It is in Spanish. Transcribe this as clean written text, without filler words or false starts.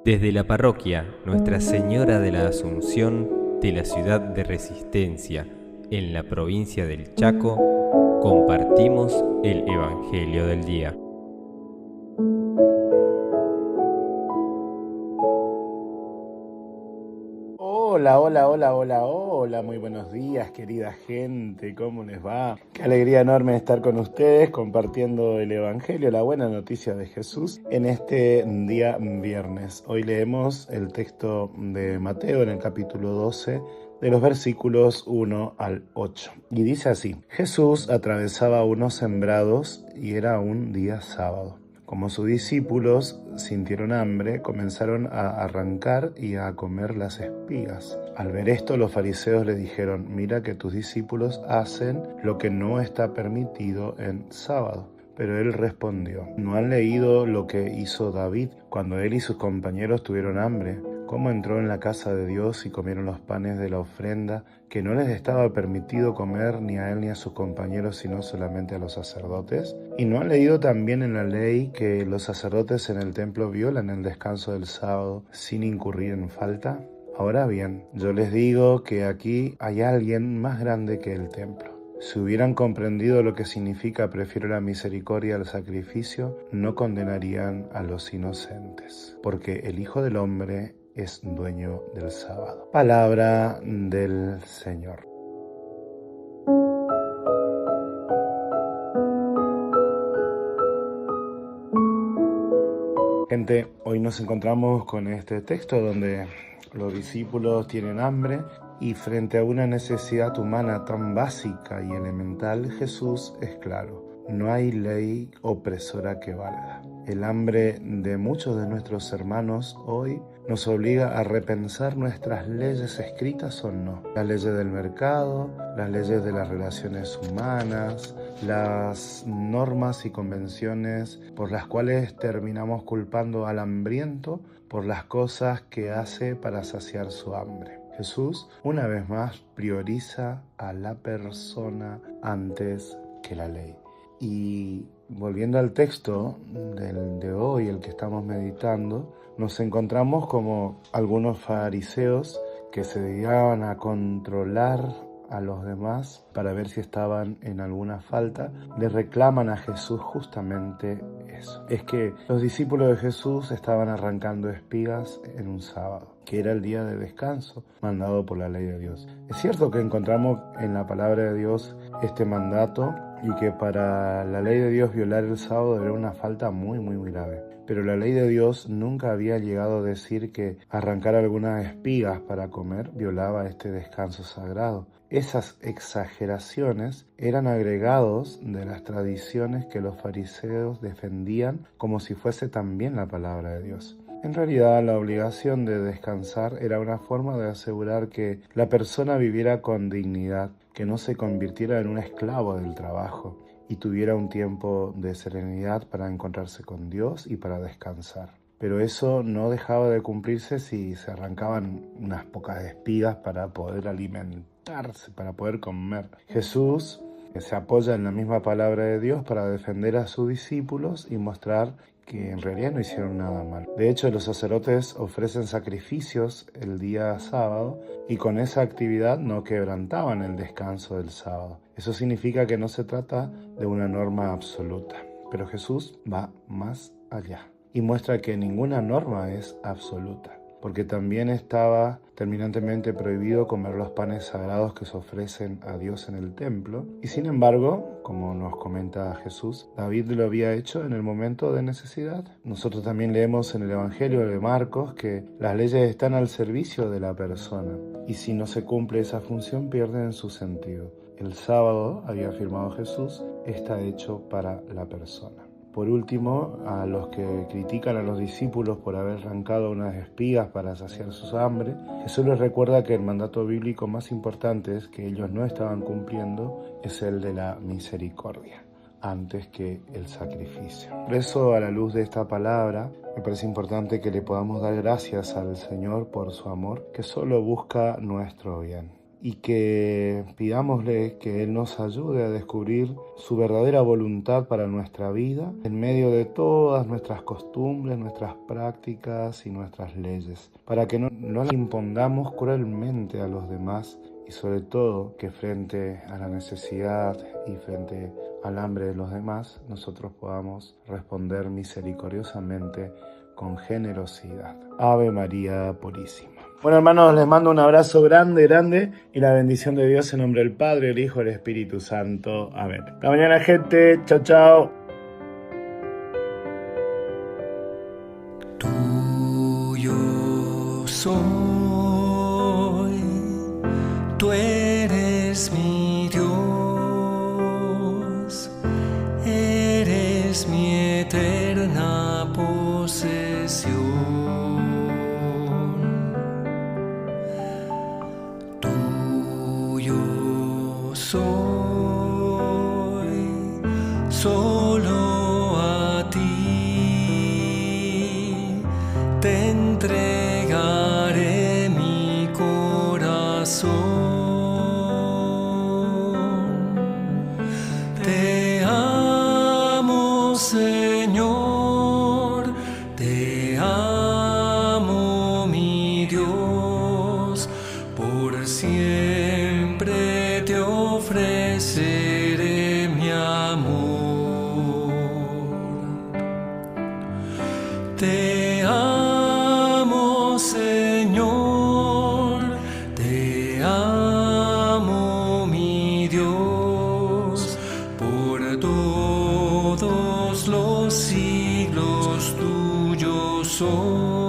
Desde la parroquia Nuestra Señora de la Asunción de la ciudad de Resistencia, en la provincia del Chaco, compartimos el Evangelio del Día. Hola, muy buenos días, querida gente, ¿cómo les va? Qué alegría enorme estar con ustedes compartiendo el Evangelio, la buena noticia de Jesús en este día viernes. Hoy leemos el texto de Mateo en el capítulo 12, de los versículos 1 al 8. Y dice así: Jesús atravesaba unos sembrados y era un día sábado. Como sus discípulos sintieron hambre, comenzaron a arrancar y a comer las espigas. Al ver esto, los fariseos le dijeron: mira que tus discípulos hacen lo que no está permitido en sábado. Pero él respondió: ¿no han leído lo que hizo David cuando él y sus compañeros tuvieron hambre? ¿Cómo entró en la casa de Dios y comieron los panes de la ofrenda, que no les estaba permitido comer ni a él ni a sus compañeros, sino solamente a los sacerdotes? ¿Y no han leído también en la ley que los sacerdotes en el templo violan el descanso del sábado sin incurrir en falta? Ahora bien, yo les digo que aquí hay alguien más grande que el templo. Si hubieran comprendido lo que significa prefiero la misericordia al sacrificio, no condenarían a los inocentes, porque el Hijo del Hombre es dueño del sábado. Palabra del Señor. Gente, hoy nos encontramos con este texto donde los discípulos tienen hambre y frente a una necesidad humana tan básica y elemental, Jesús es claro: no hay ley opresora que valga. El hambre de muchos de nuestros hermanos hoy nos obliga a repensar nuestras leyes escritas o no. Las leyes del mercado, las leyes de las relaciones humanas, las normas y convenciones por las cuales terminamos culpando al hambriento por las cosas que hace para saciar su hambre. Jesús, una vez más, prioriza a la persona antes que la ley. Y volviendo al texto de hoy, el que estamos meditando, nos encontramos como algunos fariseos que se dedicaban a controlar a los demás para ver si estaban en alguna falta, le reclaman a Jesús justamente eso. Es que los discípulos de Jesús estaban arrancando espigas en un sábado, que era el día de descanso mandado por la ley de Dios. Es cierto que encontramos en la palabra de Dios este mandato y que para la ley de Dios violar el sábado era una falta muy grave. Pero la ley de Dios nunca había llegado a decir que arrancar algunas espigas para comer violaba este descanso sagrado. Esas exageraciones eran agregados de las tradiciones que los fariseos defendían como si fuese también la palabra de Dios. En realidad, la obligación de descansar era una forma de asegurar que la persona viviera con dignidad, que no se convirtiera en un esclavo del trabajo y tuviera un tiempo de serenidad para encontrarse con Dios y para descansar. Pero eso no dejaba de cumplirse si se arrancaban unas pocas espigas para poder alimentarse, para poder comer. Jesús se apoya en la misma palabra de Dios para defender a sus discípulos y mostrar que en realidad no hicieron nada mal. De hecho, los sacerdotes ofrecen sacrificios el día sábado y con esa actividad no quebrantaban el descanso del sábado. Eso significa que no se trata de una norma absoluta, pero Jesús va más allá y muestra que ninguna norma es absoluta, porque también estaba terminantemente prohibido comer los panes sagrados que se ofrecen a Dios en el templo. Y sin embargo, como nos comenta Jesús, David lo había hecho en el momento de necesidad. Nosotros también leemos en el Evangelio de Marcos que las leyes están al servicio de la persona, y si no se cumple esa función pierden su sentido. El sábado, había afirmado Jesús, está hecho para la persona. Por último, a los que critican a los discípulos por haber arrancado unas espigas para saciar su hambre, Jesús les recuerda que el mandato bíblico más importante es que ellos no estaban cumpliendo es el de la misericordia, antes que el sacrificio. Por eso, a la luz de esta palabra, me parece importante que le podamos dar gracias al Señor por su amor, que solo busca nuestro bien. y que pidámosle que Él nos ayude a descubrir su verdadera voluntad para nuestra vida en medio de todas nuestras costumbres, nuestras prácticas y nuestras leyes, para que no las impongamos cruelmente a los demás y sobre todo que frente a la necesidad y frente al hambre de los demás nosotros podamos responder misericordiosamente con generosidad. Ave María Purísima. Bueno, hermanos, les mando un abrazo grande y la bendición de Dios en nombre del Padre, el Hijo y el Espíritu Santo. Amén. Hasta mañana, gente. Chao, chao. Tuyo soy, tú eres mi Dios, eres mi eterna posesión. Soy, solo a ti te entregaré mi corazón. Te amo, Señor, te amo, mi Dios, por siempre te ofreceré mi amor. Te amo, Señor, te amo, mi Dios, por todos los siglos tuyo soy.